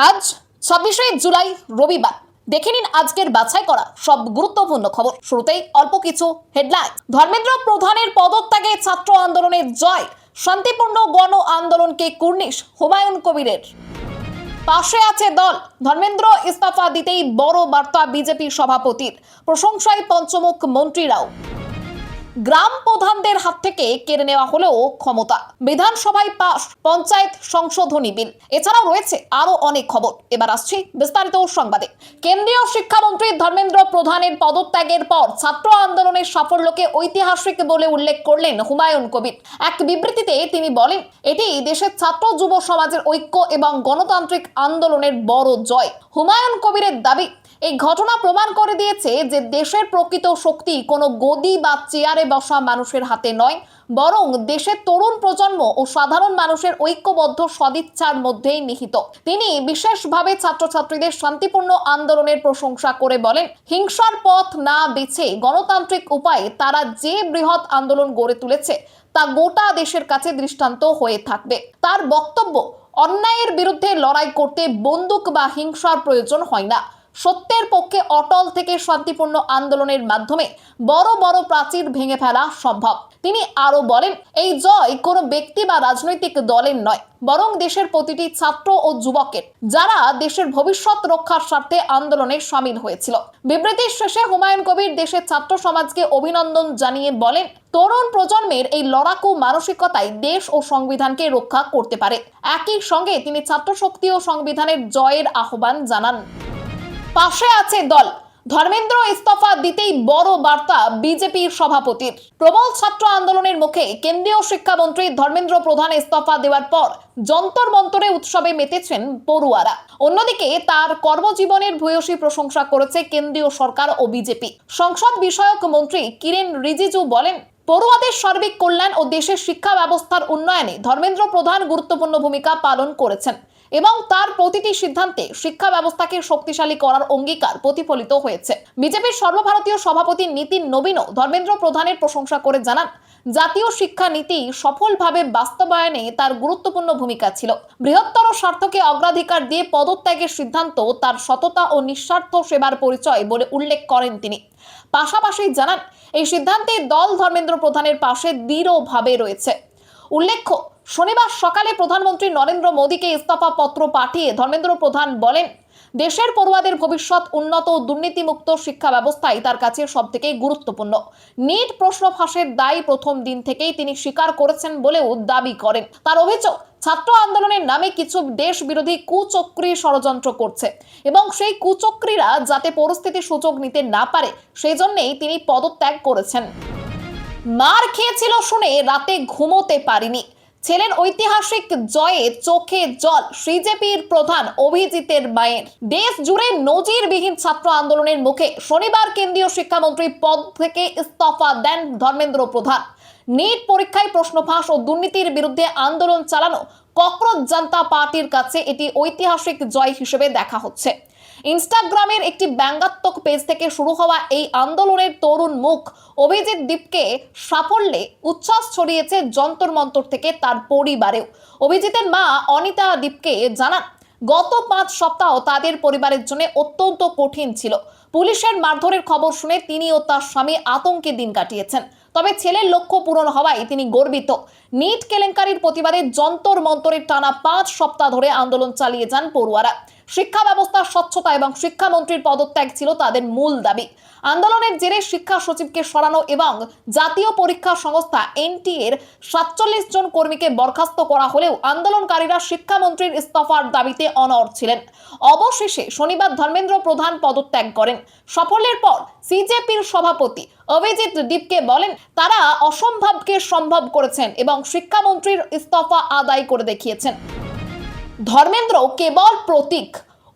আজ 26শে জুলাই রবিবার। দেখে নিন আজকের বাছাই করা সব গুরুত্বপূর্ণ খবর। শুরুতেই অল্প কিছু হেডলাইন। ধর্মেন্দ্র প্রধানের পদত্যাগে ছাত্র আন্দোলনের জয়, শান্তিপূর্ণ গণ আন্দোলনকে কুর্নিশ হুমায়ুন কবিরের। পাশে আছে দল, ধর্মেন্দ্র ইস্তফা দিতেই বড় বার্তা বিজেপি সভাপতির, প্রশংসায় পঞ্চমুখ মন্ত্রীরাও। গ্রাম প্রধানদের হাত থেকে কেড়ে নেওয়া হলেও ক্ষমতা, বিধানসভায় পাস পঞ্চায়েত সংশোধনী বিল। এছাড়াও রয়েছে আরো অনেক খবর। এবার আসছি বিস্তারিত সংবাদে। কেন্দ্রীয় শিক্ষামন্ত্রী ধর্মেন্দ্র প্রধানের পদত্যাগের পর ছাত্র আন্দোলনের সাফল্যকে ঐতিহাসিক বলে উল্লেখ করলেন হুমায়ুন কবির। এক বিবৃতিতে তিনি বলেন, এটি দেশের ছাত্র যুব সমাজের ঐক্য এবং গণতান্ত্রিক আন্দোলনের বড় জয়। হুমায়ুন কবিরের দাবি, এই ঘটনা প্রমাণ করে দিয়েছে যে দেশের প্রকৃত শক্তি কোনো গদি বা চেয়ারে বসা মানুষের হাতে নয়, বরং দেশের তরুণ প্রজন্ম ও সাধারণ মানুষের ঐক্যবদ্ধ সদিচ্ছার মধ্যেই নিহিত। তিনি বিশেষভাবে ছাত্রছাত্রীদের শান্তিপূর্ণ আন্দোলনের প্রশংসা করে বলেন, হিংসার পথ না বেছে গণতান্ত্রিক উপায়ে তারা যে বৃহৎ আন্দোলন গড়ে তুলেছে তা গোটা দেশের কাছে দৃষ্টান্ত হয়ে থাকবে। তার বক্তব্য, অন্যায়ের বিরুদ্ধে লড়াই করতে বন্দুক বা হিংসার প্রয়োজন হয় না। সত্যের পক্ষে অটল থেকে শান্তিপূর্ণ আন্দোলনের মাধ্যমে বড় বড় প্রাচীর ভেঙে ফেলা সম্ভব। তিনি আরো বলেন, এই জয় কোনো ব্যক্তি বা রাজনৈতিক দলের নয়, বরং দেশের প্রতিটি ছাত্র ও যুবকের, যারা দেশের ভবিষ্যৎ রক্ষার স্বার্থে আন্দোলনে সামিল হয়েছিল। বিবৃতির শেষে হুমায়ুন কবির দেশের ছাত্র সমাজকে অভিনন্দন জানিয়ে বলেন, তরুণ প্রজন্মের এই লড়াকু মানসিকতাই দেশ ও সংবিধানকে রক্ষা করতে পারে। একই সঙ্গে তিনি ছাত্র শক্তি ও সংবিধানের জয়ের আহ্বান জানান। পাশে আছে দল, ধর্মেন্দ্র ইস্তফা দিতেই বড় বার্তা বিজেপির সভাপতির। প্রবল ছাত্র আন্দোলনের মুখে কেন্দ্রীয় শিক্ষামন্ত্রী ধর্মেন্দ্র প্রধান ইস্তফা দেওয়ার পর যন্তর মন্তরে উৎসবে মেতেছেন পড়ুয়ারা। অন্যদিকে তার কর্মজীবনের ভূয়সী প্রশংসা করেছে কেন্দ্রীয় সরকার ও বিজেপি। সংসদ বিষয়ক মন্ত্রী কিরেন রিজিজু বলেন, পড়ুয়াদের সার্বিক কল্যাণ ও দেশের শিক্ষা ব্যবস্থার উন্নয়নে ধর্মেন্দ্র প্রধান গুরুত্বপূর্ণ ভূমিকা পালন করেছেন এবং তার প্রতিটি সিদ্ধান্তে শিক্ষা ব্যবস্থাকে শক্তিশালী করার অঙ্গীকার প্রতিফলিত হয়েছে। বিজেপির সর্বভারতীয় সভাপতি নীতিন নবীনও ধর্মেন্দ্র প্রধানের প্রশংসা করে জানান, জাতীয় শিক্ষা নীতি সফলভাবে বাস্তবায়নে তার গুরুত্বপূর্ণ ভূমিকা ছিল। বৃহত্তর স্বার্থকে অগ্রাধিকার দিয়ে পদত্যাগের সিদ্ধান্ত তার সততা ও নিঃস্বার্থ সেবার পরিচয় বলে উল্লেখ করেন তিনি। পাশাপাশি জানান, এই সিদ্ধান্তে দল ধর্মেন্দ্র প্রধানের পাশে দৃঢ়ভাবে রয়েছে। উল্লেখ্য, শনিবার সকালে প্রধানমন্ত্রী নরেন্দ্র মোদীকে ইস্তফা পত্র পাঠিয়ে ধর্মেন্দ্র প্রধান বলেন, দেশের পড়ুয়াদের ভবিষ্যৎ উন্নত ও দুর্নীতিমুক্ত শিক্ষা ব্যবস্থাই তার কাছে সবথেকে গুরুত্বপূর্ণ। নিট প্রশ্ন ফাঁসের দায় প্রথম দিন থেকেই তিনি স্বীকার করেছেন বলেও দাবি করেন। তার অভিযোগ, ছাত্র আন্দোলনের নামে কিছু দেশ বিরোধী কুচক্রী ষড়যন্ত্র করছে এবং সেই কুচক্রীরা যাতে পরিস্থিতি সুযোগ নিতে না পারে সেই জন্যই তিনি পদত্যাগ করেছেন। মার খেয়েছিল শুনে রাতে ঘুমোতে পারিনি, ছেলের ঐতিহাসিক জয়ে চোখে জল বিজেপির প্রধান অভিজিতের মায়ের। দেশ জুড়ে নজিরবিহীন ছাত্র আন্দোলনের মুখে শনিবার কেন্দ্রীয় শিক্ষামন্ত্রী পদ থেকে ইস্তফা দেন ধর্মেন্দ্র প্রধান। নিট পরীক্ষায় প্রশ্ন ফাঁস ও দুর্নীতির বিরুদ্ধে আন্দোলন চালানো ককরোচ জনতা পার্টির কাছে এটি ঐতিহাসিক জয় হিসেবে দেখা হচ্ছে। ইনস্টাগ্রামের একটি ব্যঙ্গাত্মক পেজ থেকে শুরু হওয়া এই আন্দোলনের তরুণ মুখ অভিজিৎ দীপকে সাফল্যে উচ্ছ্বাস ছড়িয়েছে যন্তর মন্তর থেকে তার পরিবারেও। অভিজিতের মা অনিতা দীপকে জানান, গত 5 সপ্তাহ তাদের পরিবারের জন্য অত্যন্ত কঠিন ছিল। পুলিশের মারধরের খবর শুনে তিনি ও তার স্বামী আতঙ্কে দিন কাটিয়েছেন, তবে ছেলের লক্ষ্য পূরণ হওয়ায় তিনি গর্বিত। নিট কেলেঙ্কারির প্রতিবাদে যন্তর মন্তরের টানা 5 সপ্তাহ ধরে আন্দোলন চালিয়ে যান পড়ুয়ারা। শিক্ষা ব্যবস্থার স্বচ্ছতা এবং শিক্ষামন্ত্রীর পদত্যাগ ছিল তাদের মূল দাবি। আন্দোলনের জেরে শিক্ষা সচিবকে সরানো এবং জাতীয় পরীক্ষা সংস্থা এনটিএর 47 জন কর্মীকে বরখাস্ত করা হলেও আন্দোলনকারীরা শিক্ষামন্ত্রীর ইস্তফার দাবিতে অনড় ছিলেন। অবশেষে শনিবার ধর্মেন্দ্র প্রধান পদত্যাগ করেন। সাফল্যের পর সিজেপির সভাপতি অভিজিৎ দীপকে বলেন, তারা অসম্ভবকে সম্ভব করেছেন এবং শিক্ষামন্ত্রীর ইস্তফা আদায় করে দেখিয়েছেন। ধর্মেন্দ্র কেবল প্রতীক,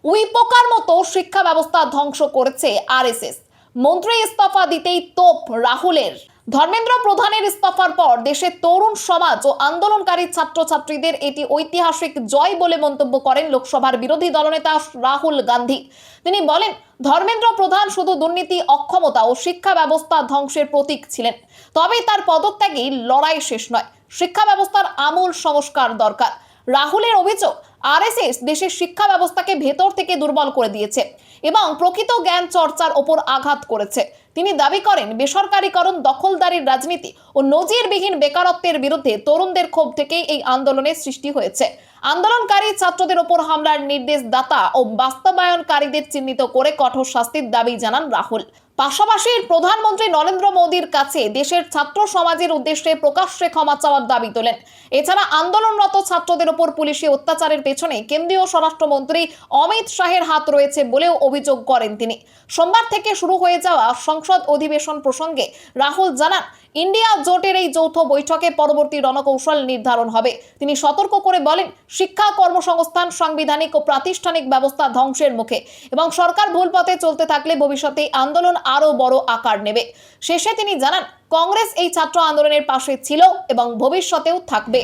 উইপোকার মতো শিক্ষা ব্যবস্থা ধ্বংস করেছে আরএসএস। মন্ত্রী ইস্তফা দিতেই তোপ রাহুলের। ধর্মেন্দ্র প্রধানের ইস্তফার পর দেশের তরুণ সমাজ ও আন্দোলনকারী ছাত্রছাত্রীদের এটি ঐতিহাসিক জয় বলে মন্তব্য করেন লোকসভার বিরোধী দলনেতা রাহুল গান্ধী। তিনি বলেন, ধর্মেন্দ্র প্রধান শুধু দুর্নীতি, অক্ষমতা ও শিক্ষা ব্যবস্থা ধ্বংসের প্রতীক ছিলেন, তবে তার পদত্যাগই লড়াই শেষ নয়। শিক্ষা ব্যবস্থার আমূল সংস্কার দরকার। রাহুলের অভিযোগ, আরএসএস দেশের শিক্ষা ব্যবস্থাকে ভেতর থেকে দুর্বল করে দিয়েছে এবং প্রকৃত জ্ঞান চর্চার ওপর আঘাত করেছে। তিনি দাবি করেন, বেসরকারীকরণ, দখলদারির রাজনীতি ও নজিরবিহীন বেকারত্বের বিরুদ্ধে তরুণদের ক্ষোভ থেকেই এই আন্দোলনের সৃষ্টি হয়েছে। আন্দোলনকারী ছাত্রদের ওপর হামলার নির্দেশদাতা ও বাস্তবায়নকারীদের চিহ্নিত করে কঠোর শাস্তির দাবি জানান রাহুল। পাশাপাশি প্রধানমন্ত্রী নরেন্দ্র মোদীর কাছে দেশের ছাত্র সমাজের উদ্দেশ্যে প্রকাশ্যে ক্ষমা চাওয়ার দাবি তোলেন। এছাড়া আন্দোলনরত ছাত্রদের উপর পুলিশি অত্যাচারের পেছনে কেন্দ্রীয় স্বরাষ্ট্রমন্ত্রী অমিত শাহের হাত রয়েছে বলেও অভিযোগ করেন তিনি। সোমবার থেকে শুরু হয়ে যাওয়া সংসদ অধিবেশন প্রসঙ্গে রাহুল জানান, ইন্ডিয়া জোটের এই যৌথ বৈঠকে পরবর্তী রণকৌশল নির্ধারণ হবে। তিনি সতর্ক করে বলেন, শিক্ষা, কর্মসংস্থান, সাংবিধানিক ও প্রাতিষ্ঠানিক ব্যবস্থা ধ্বংসের মুখে এবং সরকার ভুল পথে চলতে থাকলে ভবিষ্যতে আন্দোলন আরো বড় আকার নেবে। শেষে তিনি জানান, কংগ্রেস এই ছাত্র আন্দোলনের পাশে ছিল এবং ভবিষ্যতেও থাকবে।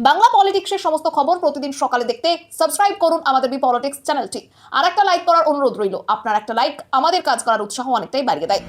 বাংলা পলিটিক্সের সমস্ত খবর প্রতিদিন সকালে দেখতে সাবস্ক্রাইব করুন আমাদের বি পলিটিক্স চ্যানেলটি। আর একটা লাইক করার অনুরোধ রইল। আপনার একটা লাইক আমাদের কাজ করার উৎসাহ অনেকটাই বাড়িয়ে দেয়।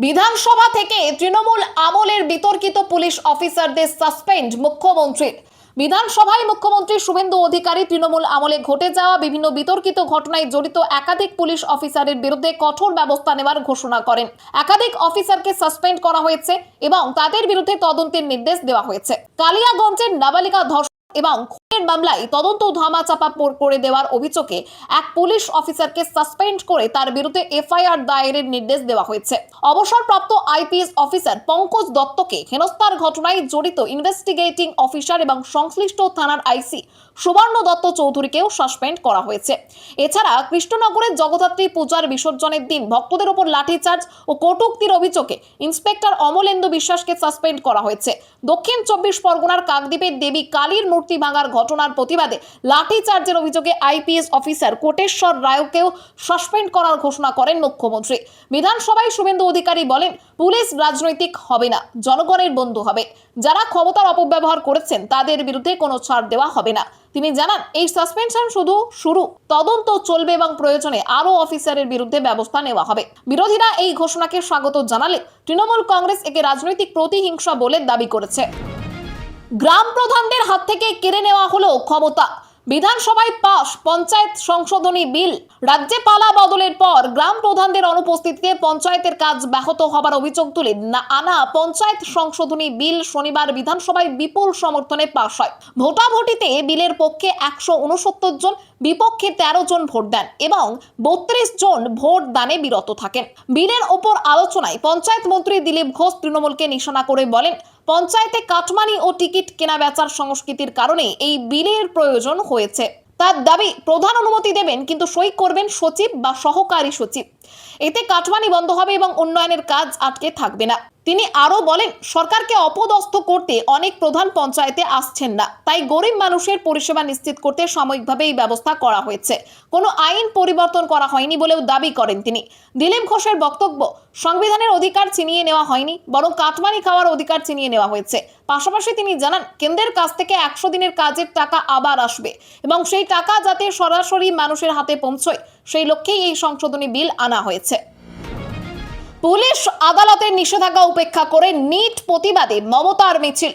বিধানসভা থেকে তৃণমূল আমলের বিতর্কিত পুলিশ অফিসারদের সাসপেন্ড মুখ্যমন্ত্রীর। বিধানসভায় মুখ্যমন্ত্রী শুভেন্দু অধিকারী তৃণমূল আমলে ঘটে যাওয়া বিভিন্ন বিতর্কিত ঘটনায় জড়িত একাধিক পুলিশ অফিসারের বিরুদ্ধে কঠোর ব্যবস্থা নেওয়ার ঘোষণা করেন। একাধিক অফিসারকে সাসপেন্ড করা হয়েছে এবং তাদের বিরুদ্ধে তদন্তের নির্দেশ দেওয়া হয়েছে। কালিয়াগঞ্জের নাবালিকা ধর্ষণ এবং খুনের মামলায় তদন্ত ধামাচাপা করে দেওয়ার অভিযোগে এক পুলিশ অফিসারকে সাসপেন্ড করে তার বিরুদ্ধে এফআইআর দায়েরের নির্দেশ দেওয়া হয়েছে। অবসরপ্রাপ্ত আইপিএস অফিসার পঙ্কজ দত্তকে হেনস্থার ঘটনায় জড়িত ইনভেস্টিগেটিং অফিসার এবং সংশ্লিষ্ট থানার আইসি সুবর্ণ দত্ত চৌধুরীকেও সাসপেন্ড করা হয়েছে। এছাড়া কৃষ্ণনগরের জগদ্ধাত্রী পূজার বিসর্জনের দিন ভক্তদের উপর লাঠিচার্জ ও কটূক্তির অভিযোগে ইন্সপেক্টর অমলেন্দু বিশ্বাসকে সাসপেন্ড করা হয়েছে। দক্ষিণ 24 পরগনার কাকদ্বীপের দেবী কালীর মূর্তি ভাঙার ঘটনার প্রতিবাদে লাঠিচার্জের অভিযোগে আইপিএস অফিসার কোটেশ্বর রায়কেও সাসপেন্ড করার ঘোষণা করেন মুখ্যমন্ত্রী। বিধানসভায় শুভেন্দু অধিকারী বলেন, পুলিশ রাজনৈতিক হবে না, জনগণের বন্ধু হবে। যারা ক্ষমতার অপব্যবহার করেছেন তাদের বিরুদ্ধে কোনো ছাড় দেওয়া হবে না। তিনি জানান, এই সাসপেনশন শুধু শুরু, তদন্ত চলবে এবং প্রয়োজনে আরো অফিসারের বিরুদ্ধে ব্যবস্থা নেওয়া হবে। বিরোধীরা এই ঘোষণাকে স্বাগত জানালে তৃণমূল কংগ্রেস একে রাজনৈতিক প্রতিহিংসা বলে দাবি করেছে। গ্রাম প্রধানদের হাত থেকে কেড়ে নেওয়া হলো ক্ষমতা। বিধানসভায় পাশ পঞ্চায়েত সংশোধনী বিল। রাজ্যে পালা বদলের পর গ্রাম প্রধানদের অনুপস্থিতিতে পঞ্চায়েতের কাজ ব্যাহত হবার অভিযোগ তুলে আনা পঞ্চায়েত সংশোধনী বিল শনিবার বিধানসভায় বিপুল সমর্থনে পাশ হয়। ভোটাভুটিতে বিলের পক্ষে 169 জন, বিপক্ষে 13 জন ভোট দেন এবং 32 জন ভোট দানে বিরত থাকেন। বিলের ওপর আলোচনায় পঞ্চায়েত মন্ত্রী দিলীপ ঘোষ তৃণমূলকে নিশানা করে বলেন, পঞ্চায়েতে কাটমানি ও টিকিট কেনা বেচার সংস্কৃতির কারণে এই বিলের প্রয়োজন হয়েছে। তার দাবি, প্রধান অনুমতি দেবেন কিন্তু সই করবেন সচিব বা সহকারী সচিব। এতে কাটমানি বন্ধ হবে এবং উন্নয়নের কাজ আটকে থাকবে না। তিনি আরো বলেন, সরকারকে অপদস্থ করতে অনেক প্রধান পঞ্চায়েতে আসছেন না, তাই গরিব মানুষের পরিষেবা নিশ্চিত করতে সাময়িকভাবে এই ব্যবস্থা করা হয়েছে। কোনো আইন পরিবর্তন করা হয়নি বলেও দাবি করেন তিনি। দিলীপ ঘোষের বক্তব্য, সংবিধানের অধিকার ছিনিয়ে নেওয়া হয়নি, বরং কাটমানি খাওয়ার অধিকার ছিনিয়ে নেওয়া হয়েছে। পাশাপাশি তিনি জানান, কেন্দ্রের কাছ থেকে 100 দিনের কাজের টাকা আবার আসবে এবং সেই টাকা যাতে সরাসরি মানুষের হাতে পৌঁছয় সেই লক্ষ্যেই এই সংশোধনী বিল আনা হয়েছে। পুলিশ আদালতের নিষেধাজ্ঞা উপেক্ষা করে নিট প্রতিবাদে মমতার মিছিল।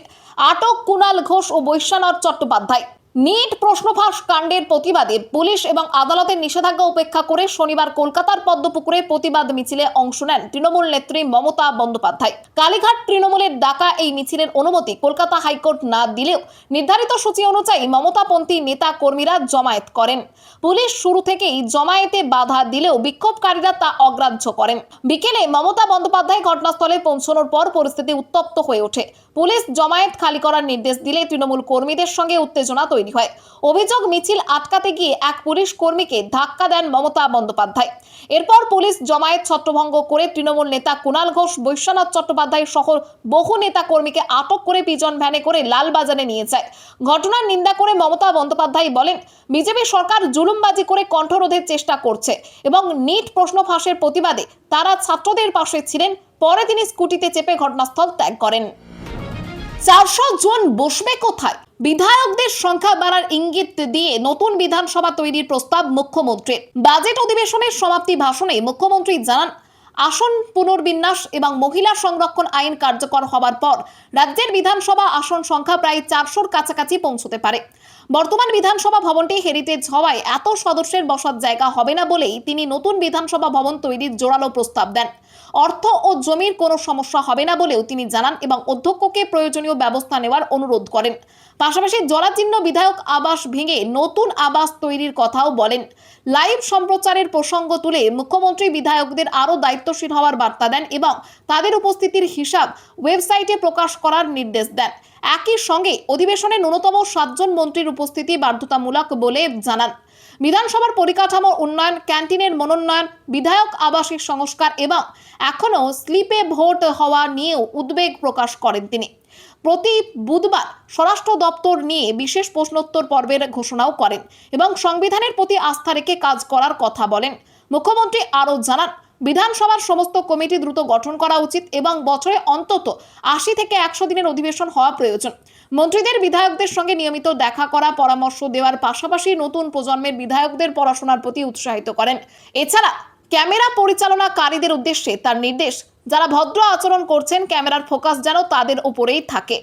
আটক কুণাল ঘোষ ও বৈশ্বনাথ চট্টোপাধ্যায়। নিট প্রশ্নফাঁস কাণ্ডের প্রতিবাদে পুলিশ এবং আদালতের নিষেধাজ্ঞা উপেক্ষা করে শনিবার কলকাতার পদ্মপুকুরে প্রতিবাদ মিছিলে অংশ নেন তৃণমূল নেত্রী মমতা বন্দ্যোপাধ্যায়। কালীঘাট তৃণমূলের ডাকা এই মিছিলের অনুমতি কলকাতা হাইকোর্ট না দিলেও নির্ধারিত সূচি অনুযায়ী মমতাপন্থী নেতা কর্মীরা জমায়েত করেন। পুলিশ শুরু থেকেই জমায়েতে বাধা দিলেও বিক্ষোভকারীরা তা অগ্রাহ্য করেন। বিকেলে মমতা বন্দ্যোপাধ্যায় ঘটনাস্থলে পৌঁছানোর পর পরিস্থিতি উত্তপ্ত হয়ে ওঠে। পুলিশ জমায়েত খালি করার নির্দেশ দিলে তৃণমূল কর্মীদের সঙ্গে উত্তেজনা তৈরি হয়। অভিযোগ, মিছিল আটকাতে গিয়ে এক পুলিশ কর্মীকে ধাক্কা দেন মমতা বন্দ্যোপাধ্যায়। এরপর পুলিশ জমায়েত ছত্রভঙ্গ করে তৃণমূল নেতা কুণাল ঘোষ, বৈশ্বনাথ চট্টোপাধ্যায় সহ বহু নেতা কর্মীকে আটক করে পিজন ভ্যানে করে লালবাজারে নিয়ে যায়। ঘটনার নিন্দা করে মমতা বন্দ্যোপাধ্যায় বলেন, বিজেপি সরকার জুলুমবাজি করে কণ্ঠরোধের চেষ্টা করছে এবং নিট প্রশ্ন ফাঁসের প্রতিবাদে তারা ছাত্রদের পাশে ছিলেন। পরে তিনি স্কুটিতে চেপে ঘটনাস্থল ত্যাগ করেন। 400 জন বসবে কোথায়? বিধায়কদের সংখ্যা বাড়ার ইঙ্গিত দিয়ে নতুন বিধানসভা তৈরির প্রস্তাব মুখ্যমন্ত্রীর। বাজেট অধিবেশনের সমাপ্তি ভাষণে মুখ্যমন্ত্রী জানান, আসন পুনর্বিন্যাস এবং মহিলা সংরক্ষণ আইন কার্যকর হবার পর রাজ্যের বিধানসভা আসন সংখ্যা প্রায় 400-র কাছাকাছি পৌঁছতে পারে। বর্তমান বিধানসভা ভবনটি হেরিটেজ হওয়ায় এত সদস্যের বসার জায়গা হবে না বলেই তিনি নতুন বিধানসভা ভবন তৈরির জোরালো প্রস্তাব দেন। অর্থ ও জমির কোনো সমস্যা হবে না বলেও তিনি জানান এবং অধ্যক্ষকে প্রয়োজনীয় ব্যবস্থা নেওয়ার অনুরোধ করেন। পাশাপাশি জরাজীর্ণ বিধায়ক আবাস ভেঙে নতুন আবাস তৈরির কথাও বলেন। লাইভ সম্প্রচারের প্রসঙ্গ তুলে মুখ্যমন্ত্রী বিধায়কদের আরও দায়িত্বশীল হওয়ার বার্তা দেন এবং তাদের উপস্থিতির হিসাব ওয়েবসাইটে প্রকাশ করার নির্দেশ দেন। একই সঙ্গে অধিবেশনে ন্যূনতম 7 জন মন্ত্রীর উপস্থিতি বাধ্যতামূলক বলে জানান। বিধানসভার পরিকাঠামো উন্নয়ন, ক্যান্টিনের মনোন্নয়ন, বিধায়ক আবাসিক সংস্কার এবং এখনও স্লিপে ভোট হওয়া নিয়েও উদ্বেগ প্রকাশ করেন তিনি। প্রতি বুধবার স্বরাষ্ট্র দপ্তর নিয়ে বিশেষ প্রশ্নোত্তর পর্বের ঘোষণাও করেন এবং সংবিধানের প্রতি আস্থা রেখে কাজ করার কথা বলেন। মুখ্যমন্ত্রী আরও জানান, বিধানসভার সমস্ত কমিটি দ্রুত গঠন করা উচিত এবং বছরে অন্তত 80 থেকে 100 দিনের অধিবেশন হওয়া প্রয়োজন। মন্ত্রীদের বিধায়কদের সঙ্গে নিয়মিত দেখা করা, পরামর্শ দেওয়ার পাশাপাশি নতুন প্রজন্মের বিধায়কদের পড়াশোনার প্রতি উৎসাহিত করেন। এছাড়া ক্যামেরা পরিচালনাকারীদের উদ্দেশ্যে তার নির্দেশ, যারা ভদ্র আচরণ করছেন ক্যামেরার ফোকাস যেন তাদের উপরেই থাকে।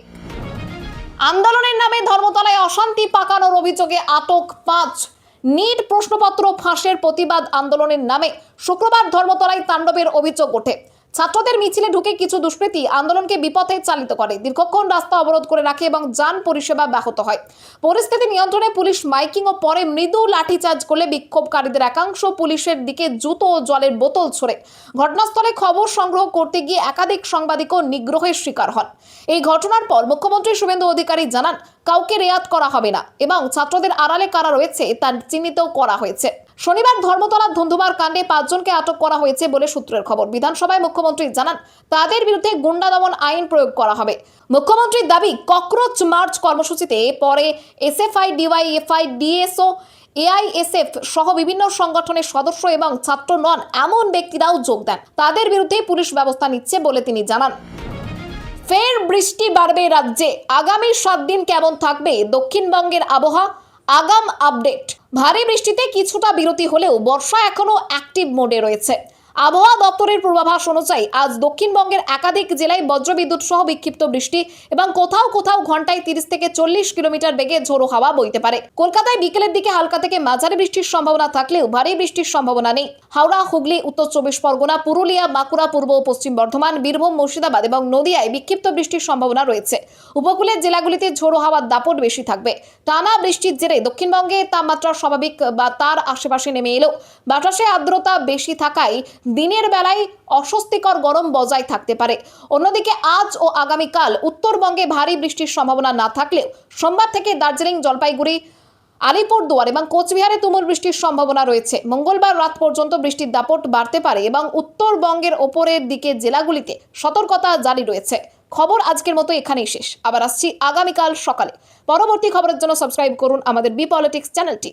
আন্দোলনের নামে ধর্মতলায় অশান্তি পাকানোর অভিযোগে আটক 5। নিট প্রশ্নপত্র ফাঁসের প্রতিবাদ আন্দোলনের নামে শুক্রবার ধর্মতলায় তাণ্ডবের অভিযোগ ওঠে। ছাত্রদের মিছিলে ঢুকে কিছু দুষ্কৃতী আন্দোলনকে বিপথে চালিত করে, দীর্ঘক্ষণ রাস্তা অবরোধ করে রাখে এবং যান পরিষেবা ব্যাহত হয়। পরিস্থিতি নিয়ন্ত্রণে পুলিশ মাইকিং ও পরে মৃদু লাঠিচার্জ করলে বিক্ষোভকারীদের একাংশ পুলিশের দিকে জুতো ও জলের বোতল ছোড়ে। ঘটনাস্থলে খবর সংগ্রহ করতে গিয়ে একাধিক সাংবাদিকও নিগ্রহের শিকার হন। এই ঘটনার পর মুখ্যমন্ত্রী শুভেন্দু অধিকারী জানান, কাউকে রেয়াত করা হবে না এবং ছাত্রদের আড়ালে কারা রয়েছে তা চিহ্নিত করা হয়েছে। শনিবার ধর্মতলার ধুন্ধুমার কাণ্ডে 5 জনকে আটক করা হয়েছে বলে সূত্রের খবর। বিধানসভায় মুখ্যমন্ত্রী জানান, তাদের বিরুদ্ধে গুন্ডা দমন আইন প্রয়োগ করা হবে। মুখ্যমন্ত্রীর দাবি, ককরোচ মার্চ কর্মসূচিতে পরে এসএফআই, ডিওয়াইএফআই, ডিএসও, এআইএসএফ সহ বিভিন্ন সংগঠনের সদস্য এবং ছাত্র নন এমন ব্যক্তিরাও যোগ দেন। তাদের বিরুদ্ধে পুলিশ ব্যবস্থা নিচ্ছে বলে তিনি জানান। ফের বৃষ্টি বাড়বে রাজ্যে। আগামী 7 দিন কেমন থাকবে দক্ষিণবঙ্গের আবহাওয়া? আগাম আপডেট। ভারী বৃষ্টিতে কিছুটা বিরতি হলেও বর্ষা এখনো অ্যাক্টিভ মোডে রয়েছে। আবহাওয়া দপ্তরের পূর্বাভাস অনুযায়ী আজ দক্ষিণবঙ্গের একাধিক জেলায় বজ্রবিদ্যুৎ সহ বিক্ষিপ্ত বৃষ্টি এবং কোথাও কোথাও ঘন্টায় 30 থেকে 40 কিলোমিটার বেগে ঝোড়ো হাওয়া বইতে পারে। কলকাতায় বিকেলের দিকে হালকা থেকে মাঝারি বৃষ্টির সম্ভাবনা থাকলেও ভারী বৃষ্টির সম্ভাবনা নেই। হাওড়া, হুগলি, উত্তর 24 পরগনা, পুরুলিয়া, বাঁকুড়া, পূর্ব ও পশ্চিম বর্ধমান, বীরভূম, মুর্শিদাবাদ এবং নদিয়ায় বিক্ষিপ্ত বৃষ্টির সম্ভাবনা রয়েছে। উপকূলের জেলাগুলিতে ঝোড়ো হাওয়ার দাপট বেশি থাকবে। টানা বৃষ্টির জেরে দক্ষিণবঙ্গে তাপমাত্রা স্বাভাবিক বা তার আশেপাশে নেমে এলেও বাতাসে আর্দ্রতা বেশি থাকায় দিনের বেলায় অস্বস্তিকর গরম বজায় থাকতে পারে। অন্যদিকে আজ ও আগামীকাল উত্তরবঙ্গে ভারী বৃষ্টির সম্ভাবনা না থাকলেও সোমবার থেকে দার্জিলিং, জলপাইগুড়ি, আলিপুরদুয়ার এবং কোচবিহারে তুমুল বৃষ্টির সম্ভাবনা রয়েছে। মঙ্গলবার রাত পর্যন্ত বৃষ্টির দাপট বাড়তে পারে এবং উত্তরবঙ্গের ওপরের দিকে জেলাগুলিতে সতর্কতা জারি রয়েছে। খবর আজকের মতো এখানেই শেষ। আবার আসছি আগামীকাল সকালে। পরবর্তী খবরের জন্য সাবস্ক্রাইব করুন আমাদের বি পলিটিক্স চ্যানেলটি।